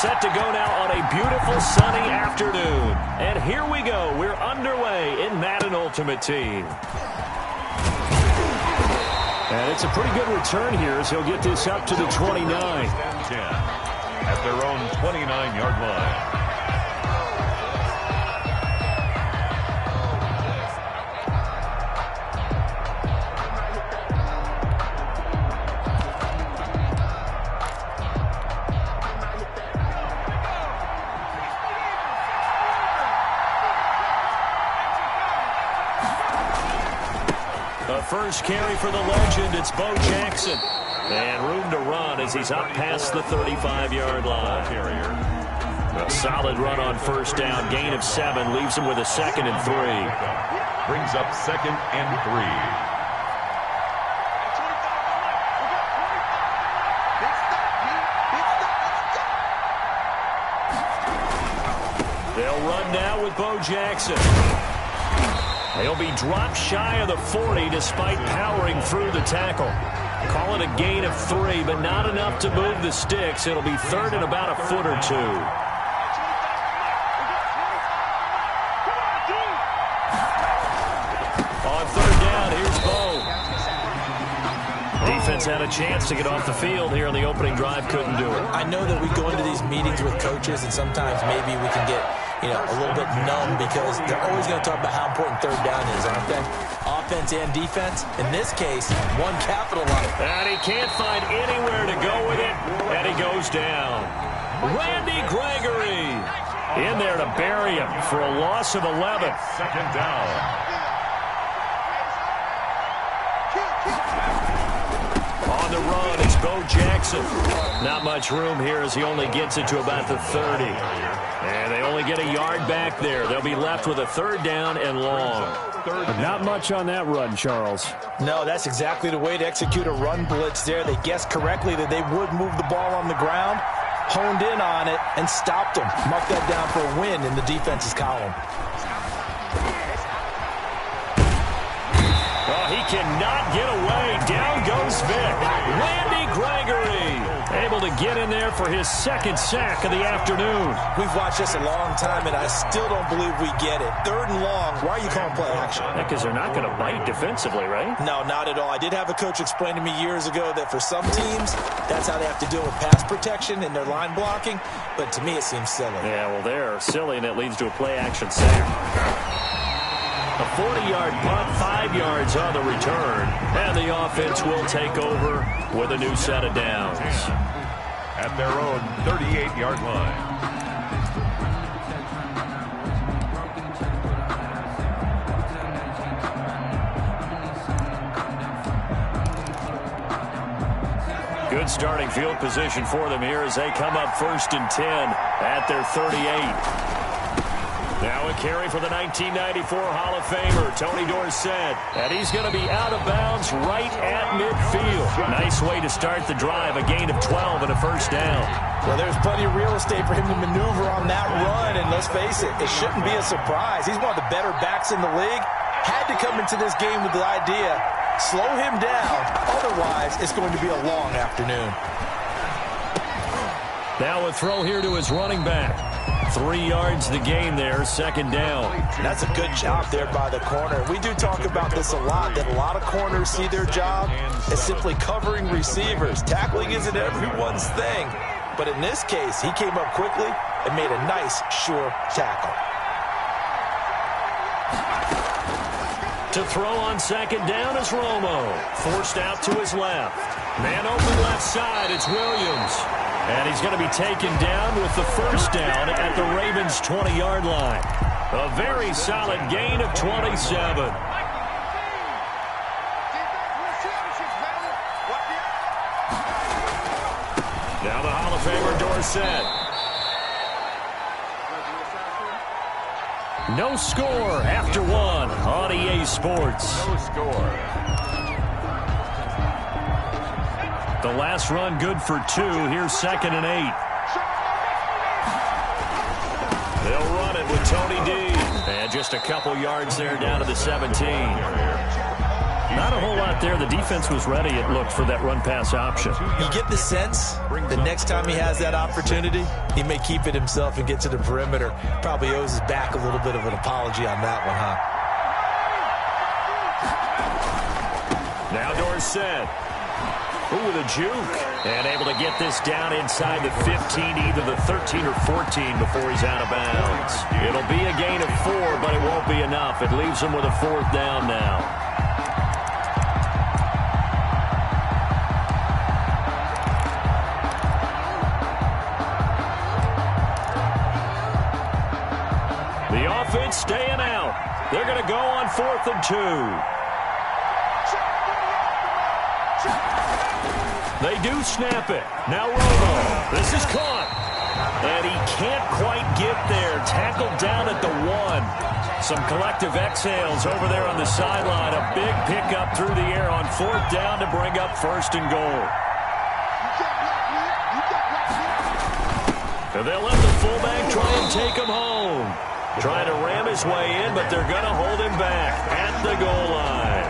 Set to go now on a beautiful sunny afternoon. And here we go. We're underway in Madden Ultimate Team. And it's a pretty good return here as he'll get this up to the 29. 10 at their own 29-yard line. First carry for the legend, it's Bo Jackson. And room to run as he's up past the 35-yard line. A solid run on first down, gain of 7, leaves him with a 2nd and 3. Brings up 2nd and 3. They'll run now with Bo Jackson. He'll be dropped shy of the 40 despite powering through the tackle. Call it a gain of 3, but not enough to move the sticks. It'll be 3rd and about a foot or 2. On 3rd down, here's Bo. Defense had a chance to get off the field here in the opening drive, couldn't do it. I know that we go into these meetings with coaches, and sometimes maybe we can get a little bit numb because they're always going to talk about how important 3rd down is, aren't they? Offense and defense. In this case, one capital on it. And he can't find anywhere to go with it, and he goes down. Randy Gregory in there to bury him for a loss of 11. 2nd down. On the run, it's Bo Jackson. Not much room here as he only gets it to about the 30. And they only get a yard back there. They'll be left with a 3rd down and long. Not much on that run, Charles. No, that's exactly the way to execute a run blitz there. They guessed correctly that they would move the ball on the ground, honed in on it, and stopped them. Mark that down for a win in the defense's column. Oh, he cannot get away. Down goes Vic. Randy Gregory able to get in there for his 2nd sack of the afternoon. We've watched this a long time, and I still don't believe we get it. 3rd and long. Why are you calling play action? Because they're not going to bite defensively, right? No, not at all. I did have a coach explain to me years ago that for some teams, that's how they have to deal with pass protection and their line blocking. But to me, it seems silly. Yeah, well, they're silly, and it leads to a play-action sack. A 40-yard punt, 5 yards on the return. And the offense will take over with a new set of downs. At their own 38-yard line. Good starting field position for them here as they come up 1st and 10 at their 38. Now a carry for the 1994 Hall of Famer, Tony Dorsett. And he's going to be out of bounds right at midfield. Nice way to start the drive, a gain of 12 and a 1st down. Well, there's plenty of real estate for him to maneuver on that run, and let's face it, it shouldn't be a surprise. He's one of the better backs in the league. Had to come into this game with the idea, slow him down, otherwise it's going to be a long afternoon. Now a throw here to his running back. 3 yards the gain there, 2nd down. That's a good job there by the corner. We do talk about this a lot, that a lot of corners see their job as simply covering receivers. Tackling isn't everyone's thing. But in this case, he came up quickly and made a nice, sure tackle. To throw on 2nd down is Romo. Forced out to his left. Man open left side, it's Williams. And he's going to be taken down with the 1st down at the Ravens' 20-yard line. A very solid gain of 27. Now the Hall of Famer Dorsett. No score after 1 on EA Sports. No score. The last run good for 2. Here's 2nd and 8. They'll run it with Tony D. And just a couple yards there down to the 17. Not a whole lot there. The defense was ready, it looked, for that run-pass option. You get the sense the next time he has that opportunity, he may keep it himself and get to the perimeter. Probably owes his back a little bit of an apology on that one, huh? Now Dorsett. Ooh, with a juke. And able to get this down inside the 15, either the 13 or 14 before he's out of bounds. It'll be a gain of 4, but it won't be enough. It leaves him with a 4th down now. The offense staying out. They're going to go on 4th and 2. They do snap it. Now Romo. This is caught. And he can't quite get there. Tackled down at the 1. Some collective exhales over there on the sideline. A big pickup through the air on 4th down to bring up 1st and goal. And they'll let the fullback try and take him home. Trying to ram his way in, but they're going to hold him back at the goal line.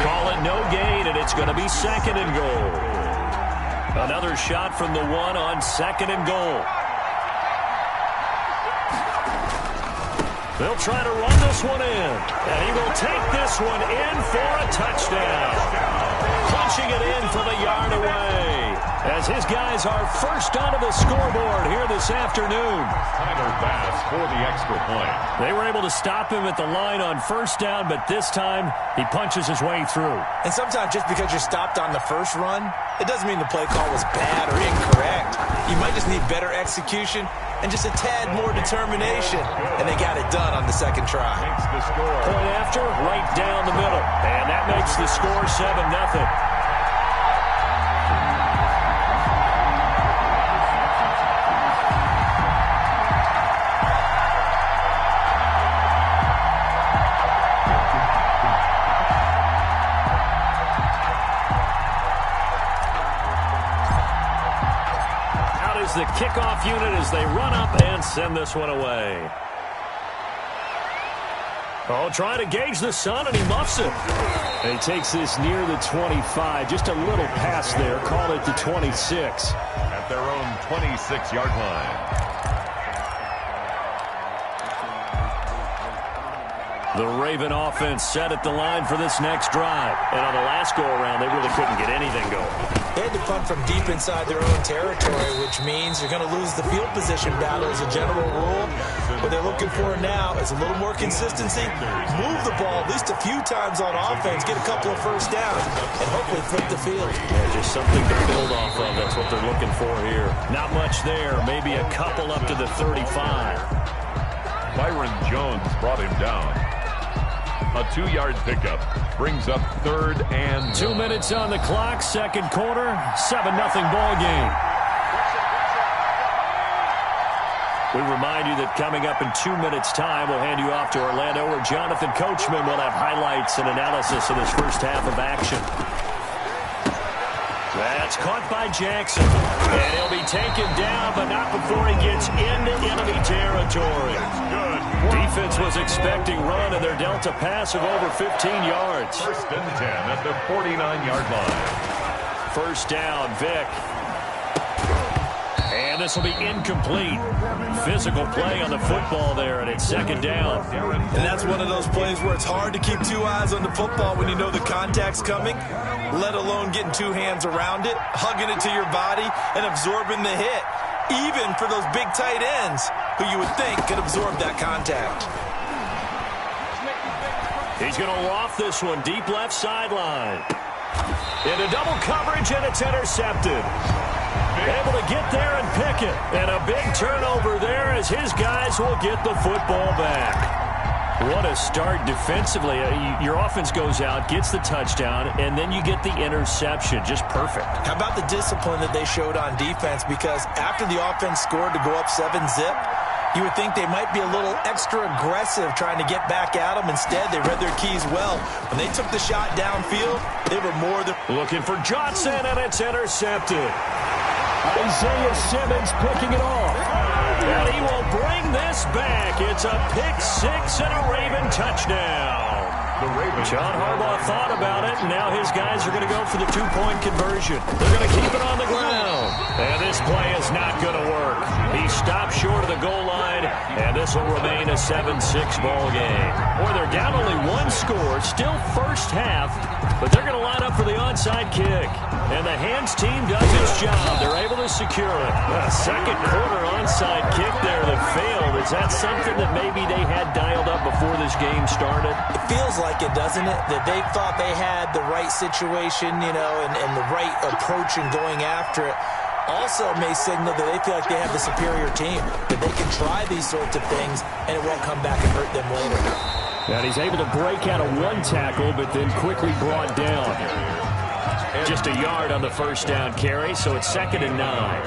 Call it no gain, and it's going to be 2nd and goal. Another shot from the 1 on 2nd and goal. They'll try to run this one in, and he will take this one in for a touchdown. Punching it in from a yard away, as his guys are first onto the scoreboard here this afternoon. Tyler Bass for the extra point. They were able to stop him at the line on 1st down, but this time he punches his way through. And sometimes just because you're stopped on the first run, it doesn't mean the play call was bad or incorrect. You might just need better execution and just a tad more determination. And they got it done on the 2nd try. Point after, right down the middle. And that makes the score 7-0. The kickoff unit as they run up and send this one away. Oh, trying to gauge the sun, and he muffs it. And he takes this near the 25. Just a little pass there. Call it the 26. At their own 26-yard line. The Raven offense set at the line for this next drive. And on the last go-around, they really couldn't get anything going. They had to punt from deep inside their own territory, which means you're going to lose the field position battle as a general rule. What they're looking for now is a little more consistency. Move the ball at least a few times on offense, get a couple of first downs, and hopefully flip the field. Yeah, just something to build off of. That's what they're looking for here. Not much there. Maybe a couple up to the 35. Byron Jones brought him down. A 2-yard pickup brings up 3rd and 2 minutes on the clock, 2nd quarter, 7-0 ball game. We remind you that coming up in 2 minutes' time, we'll hand you off to Orlando, where Jonathan Coachman will have highlights and analysis of this first half of action. That's caught by Jackson. And he'll be taken down, but not before he gets into enemy territory. good. Defense was expecting run, and they're dealt a pass of over 15 yards. 1st and 10 at the 49-yard line. 1st down, Vick. And this will be incomplete. Physical play on the football there, and it's 2nd down. And that's one of those plays where it's hard to keep 2 eyes on the football when you know the contact's coming, let alone getting 2 hands around it, hugging it to your body, and absorbing the hit, even for those big tight ends who you would think could absorb that contact. He's going to loft this one deep left sideline. Into double coverage, and it's intercepted. Able to get there and pick it. And a big turnover there as his guys will get the football back. What a start defensively. Your offense goes out, gets the touchdown, and then you get the interception. Just perfect. How about the discipline that they showed on defense? Because after the offense scored to go up 7-zip, you would think they might be a little extra aggressive trying to get back at them. Instead, they read their keys well. When they took the shot downfield, they were more than... Looking for Johnson, and it's intercepted. Isaiah Simmons picking it off. And he will bring this back. It's a pick 6 and a Raven touchdown. John Harbaugh thought about it, and now his guys are going to go for the two-point conversion. They're going to keep it on the ground. And this play is not going to work. He stopped short of the goal line, and this will remain a 7-6 ball game. Boy, they're down only one score, still first half, but they're going to line up for the onside kick. And the hands team does its job. They're able to secure it. A second quarter onside kick there that failed. Is that something that maybe they had dialed up before this game started? It feels like it, doesn't it? That they thought they had the right situation, and the right approach in going after it. Also may signal that they feel like they have the superior team, that they can try these sorts of things, and it won't come back and hurt them later. And he's able to break out of one tackle, but then quickly brought down. Just a yard on the first down carry, so it's 2nd and 9.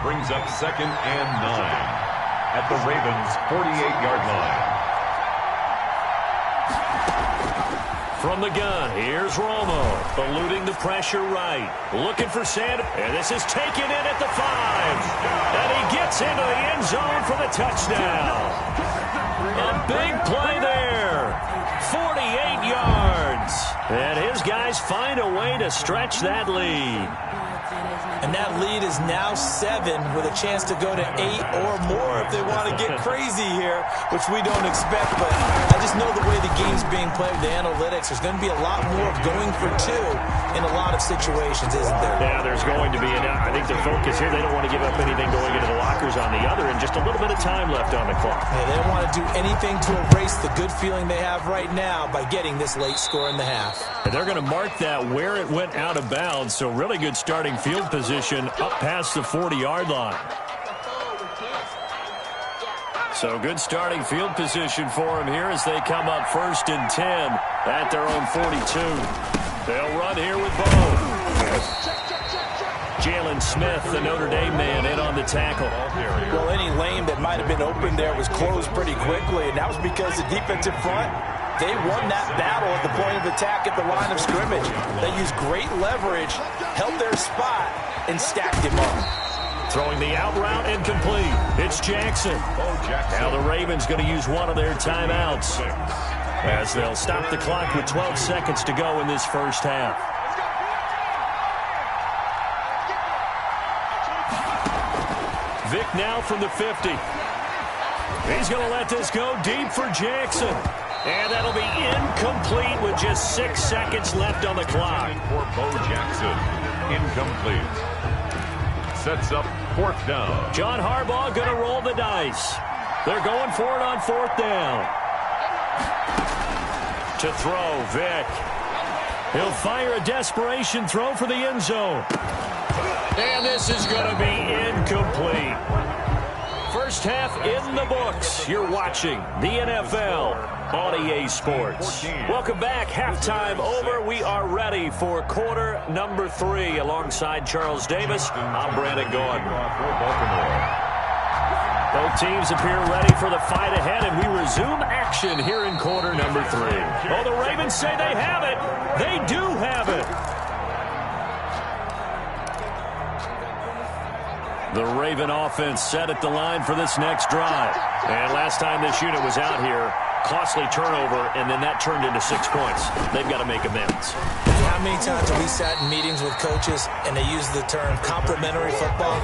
Brings up 2nd and 9 at the Ravens' 48-yard line. From the gun, here's Romo, eluding the pressure right. Looking for Sanders, and this is taken in at the 5. And he gets into the end zone for the touchdown. A big play there. 48 yards. And his guys find a way to stretch that lead. And that lead is now 7 with a chance to go to 8 or more if they want to get crazy here, which we don't expect. But I just know the way the game's being played with the analytics, there's going to be a lot more of going for 2 in a lot of situations, isn't there? Yeah, there's going to be. And I think the focus here, they don't want to give up anything going into the lockers on the other, and just a little bit of time left on the clock. Yeah, they don't want to do anything to erase the good feeling they have right now by getting this late score in the half. And they're going to mark that where it went out of bounds, so really good starting field position up past the 40-yard line. So good starting field position for them here as they come up 1st and 10 at their own 42. They'll run here with Bone. Jalen Smith, the Notre Dame man, in on the tackle. Well, any lane that might have been open there was closed pretty quickly, and that was because the defensive front, they won that battle at the point of attack at the line of scrimmage. They used great leverage, held their spot, and stacked him up. Throwing the out route incomplete. It's Jackson. Now the Ravens going to use one of their timeouts as they'll stop the clock with 12 seconds to go in this first half. Vic now from the 50. He's going to let this go deep for Jackson. And that'll be incomplete with just 6 seconds left on the clock. For Bo Jackson, incomplete. Sets up 4th down. John Harbaugh going to roll the dice. They're going for it on 4th down. To throw, Vic. He'll fire a desperation throw for the end zone. And this is going to be incomplete. First half in the books. You're watching the NFL on EA Sports. Welcome back. Halftime over. We are ready for quarter number 3 alongside Charles Davis. I'm Brandon Gordon. Both teams appear ready for the fight ahead, and we resume action here in quarter number 3. Oh, the Ravens say they have it. They do have it. The Raven offense set at the line for this next drive. And last time this unit was out here, costly turnover, and then that turned into 6 points. They've got to make amends. How many times have we sat in meetings with coaches and they use the term complementary football?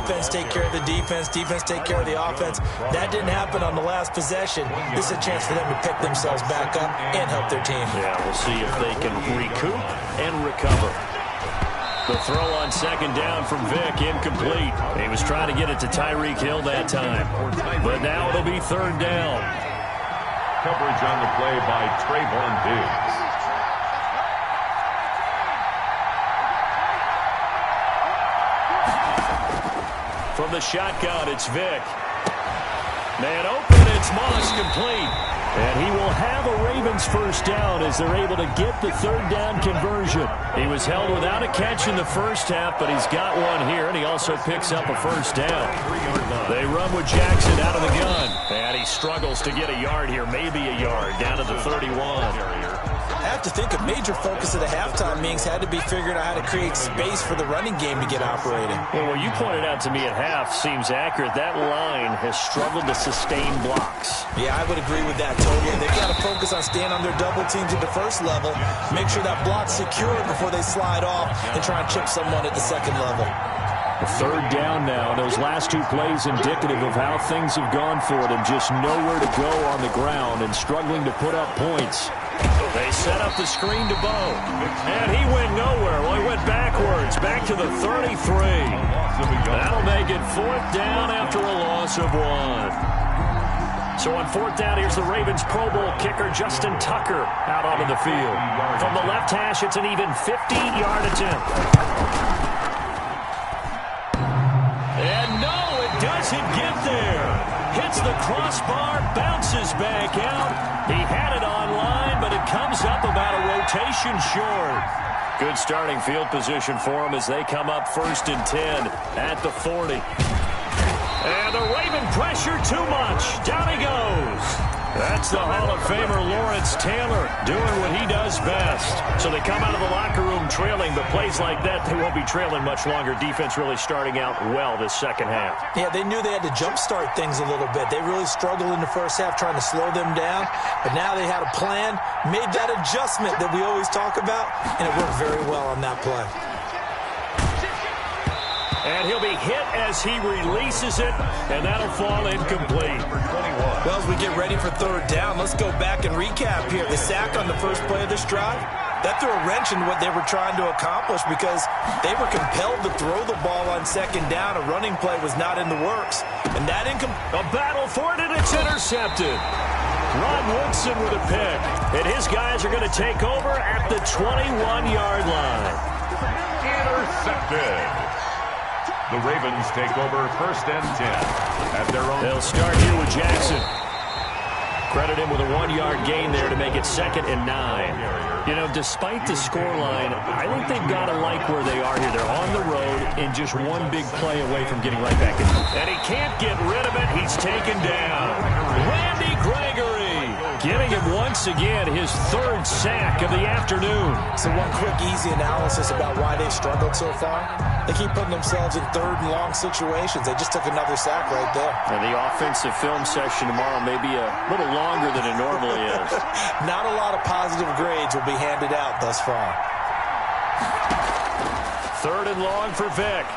Offense take care of the defense, defense take care of the offense. That didn't happen on the last possession. This is a chance for them to pick themselves back up and help their team. Yeah, we'll see if they can recoup and recover. The throw on 2nd down from Vic, incomplete. He was trying to get it to Tyreek Hill that time. But now it'll be 3rd down. Coverage on the play by Trayvon Diggs. From the shotgun, it's Vic. Man open, it's Moss, complete. And he will have a Ravens first down as they're able to get the 3rd down conversion. He was held without a catch in the first half, but he's got one here, and he also picks up a first down. They run with Jackson out of the gun. And he struggles to get a yard here, maybe a yard, down to the 31. I have to think a major focus of the halftime meetings had to be figuring out how to create space for the running game to get operating. Well, what you pointed out to me at half seems accurate. That line has struggled to sustain blocks. Yeah, I would agree with that totally. They've got to focus on staying on their double teams at the first level, make sure that block's secure before they slide off and try and chip someone at the second level. Third down now. Those last two plays indicative of how things have gone for them. Just nowhere to go on the ground and struggling to put up points. They set up the screen to Bo. And he went nowhere. Well, he went backwards. Back to the 33. That'll make it fourth down after a loss of 1. So on fourth down, here's the Ravens Pro Bowl kicker Justin Tucker out onto the field. From the left hash, it's an even 50-yard attempt. And no, it doesn't get there. Hits the crossbar, bounces back out. He had it online, but it comes up about a rotation short. Good starting field position for him as they come up 1st and 10 at the 40. And the Raven pressure too much. Down he goes. That's the Hall of Famer Lawrence Taylor doing what he does best. So they come out of the locker room trailing, but plays like that, they won't be trailing much longer. Defense really starting out well this second half. Yeah, they knew they had to jumpstart things a little bit. They really struggled in the first half trying to slow them down, but now they had a plan, made that adjustment that we always talk about, and it worked very well on that play. And he'll be hit as he releases it, and that'll fall incomplete. Well, as we get ready for third down, let's go back and recap here. The sack on the first play of this drive, that threw a wrench in what they were trying to accomplish because they were compelled to throw the ball on second down. A running play was not in the works. And that a battle for it, and it's intercepted. Rod Woodson with a pick. And his guys are going to take over at the 21-yard line. Intercepted. The Ravens take over 1st and 10 at their own. They'll start here with Jackson. Credit him with a 1-yard gain there to make it 2nd and 9. You know, despite the scoreline, I think they've got to like where they are here. They're on the road and just one big play away from getting right back in. And he can't get rid of it. He's taken down. Randy Gregory getting him once again, his 3rd sack of the afternoon. So one quick, easy analysis about why they've struggled so far. They keep putting themselves in 3rd and long situations. They just took another sack right there. And the offensive film session tomorrow may be a little longer than it normally is. Not a lot of positive grades will be handed out thus far. 3rd and long for Vick.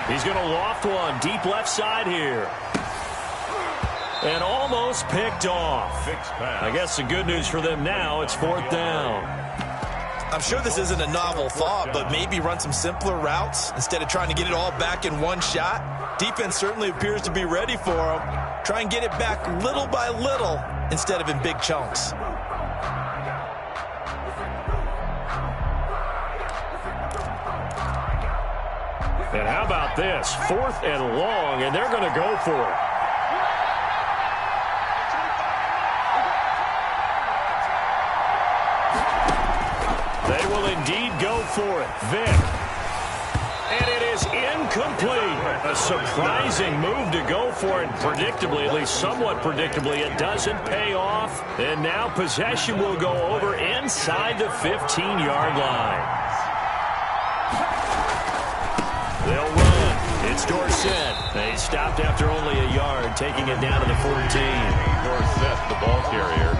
He's going to loft one deep left side here. And almost picked off. I guess the good news for them now, it's 4th down. I'm sure this isn't a novel thought, but maybe run some simpler routes instead of trying to get it all back in one shot. Defense certainly appears to be ready for them. Try and get it back little by little instead of in big chunks. And how about this? 4th and long, and they're going to go for it. They will indeed go for it. Vick. And it is incomplete. A surprising move to go for it. Predictably, at least somewhat predictably, it doesn't pay off. And now possession will go over inside the 15-yard line. They'll run. It's Dorsett. They stopped after only a yard, taking it down to the 14. Dorsett, the ball carrier,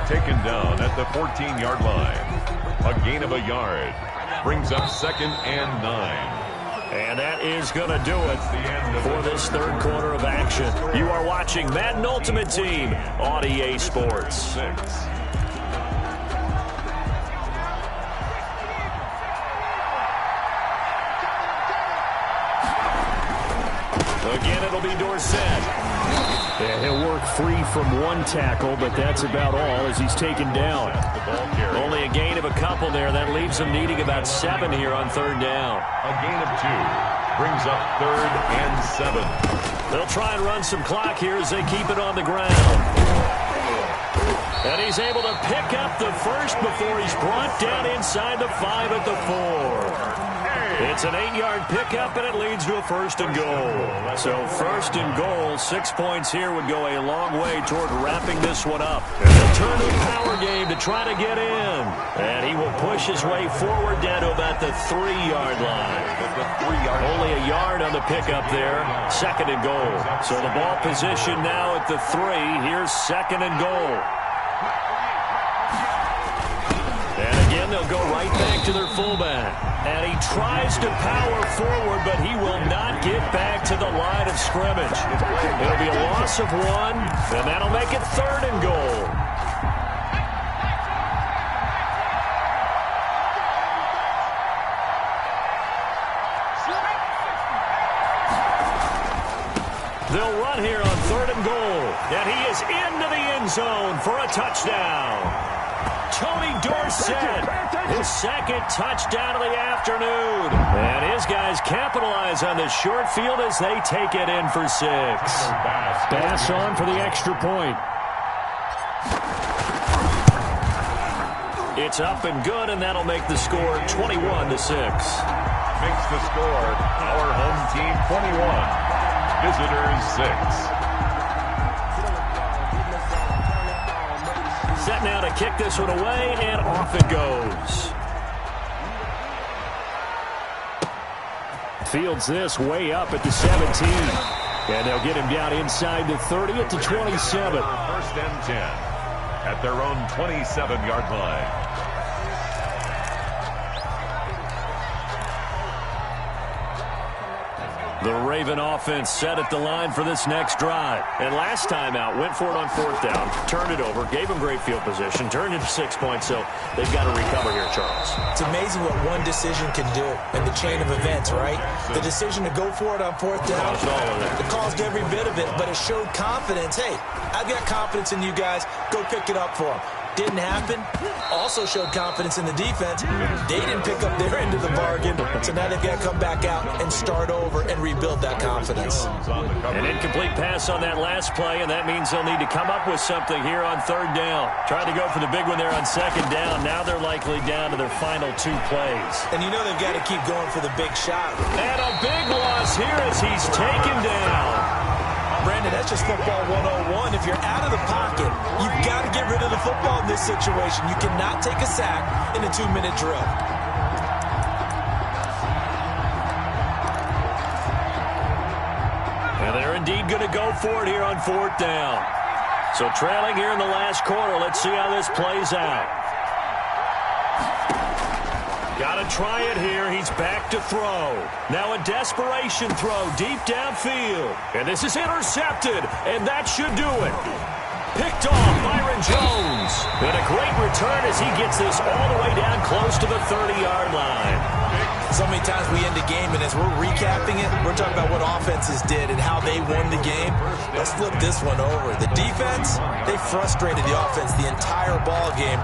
taken down at the 14-yard line. A gain of a yard. Brings up 2nd and 9. And that is going to do it for this 3rd quarter of action. You are watching Madden Ultimate Team on EA Sports. Again, it'll be Dorsett. Yeah, he'll work free from one tackle, but that's about all as he's taken down. Only a gain of a couple there. That leaves them needing about 7 here on 3rd down. A gain of 2 brings up 3rd and 7. They'll try and run some clock here as they keep it on the ground. And he's able to pick up the first before he's brought down inside the 5 at the 4. It's an 8-yard pickup, and it leads to a 1st and goal. So 1st and goal, 6 points here would go a long way toward wrapping this one up. And they'll turn to a power game to try to get in. And he will push his way forward down to about the 3-yard line. Only a yard on the pickup there. 2nd and goal. So the ball position now at the 3. Here's 2nd and goal. And again, they'll go right back to their fullback. And he tries to power forward, but he will not get back to the line of scrimmage. It'll be a loss of 1, and that'll make it 3rd and goal. They'll run here on 3rd and goal. And he is into the end zone for a touchdown. Tony Dorsett, his 2nd touchdown of the afternoon. And his guys capitalize on the short field as they take it in for 6. Pass on for the extra point. It's up and good, and that'll make the score 21-6. Makes the score our home team 21, visitors 6. Set now to kick this one away, and off it goes. Fields this way up at the 17. And they'll get him down inside the 30 at the 27. 1st and 10 at their own 27-yard line. The Raven offense set at the line for this next drive. And last time out, went for it on 4th down, turned it over, gave them great field position, turned it to 6 points, so they've got to recover here, Charles. It's amazing what one decision can do in the chain of events, right? The decision to go for it on 4th down, it caused every bit of it, but it showed confidence. Hey, I've got confidence in you guys. Go pick it up for them. Didn't happen. Also showed confidence in the defense. They didn't pick up their end of the bargain, so now they've got to come back out and start over and rebuild that confidence. An incomplete pass on that last play, and that means they'll need to come up with something here on 3rd down. Tried to go for the big one there on 2nd down. Now they're likely down to their final 2 plays. And you know they've got to keep going for the big shot. And a big loss here as he's taken down. Brandon, that's just football 101. If you're out of the pocket, you've got to get rid of the football in this situation. You cannot take a sack in a 2-minute drill. And they're indeed going to go for it here on 4th down. So trailing here in the last quarter. Let's see how this plays out. Got to try it here. He's back to throw. Now a desperation throw deep downfield. And this is intercepted, and that should do it. Picked off Byron Jones. And a great return as he gets this all the way down close to the 30-yard line. So many times we end the game, and as we're recapping it, we're talking about what offenses did and how they won the game. Let's flip this one over. The defense, they frustrated the offense the entire ball game.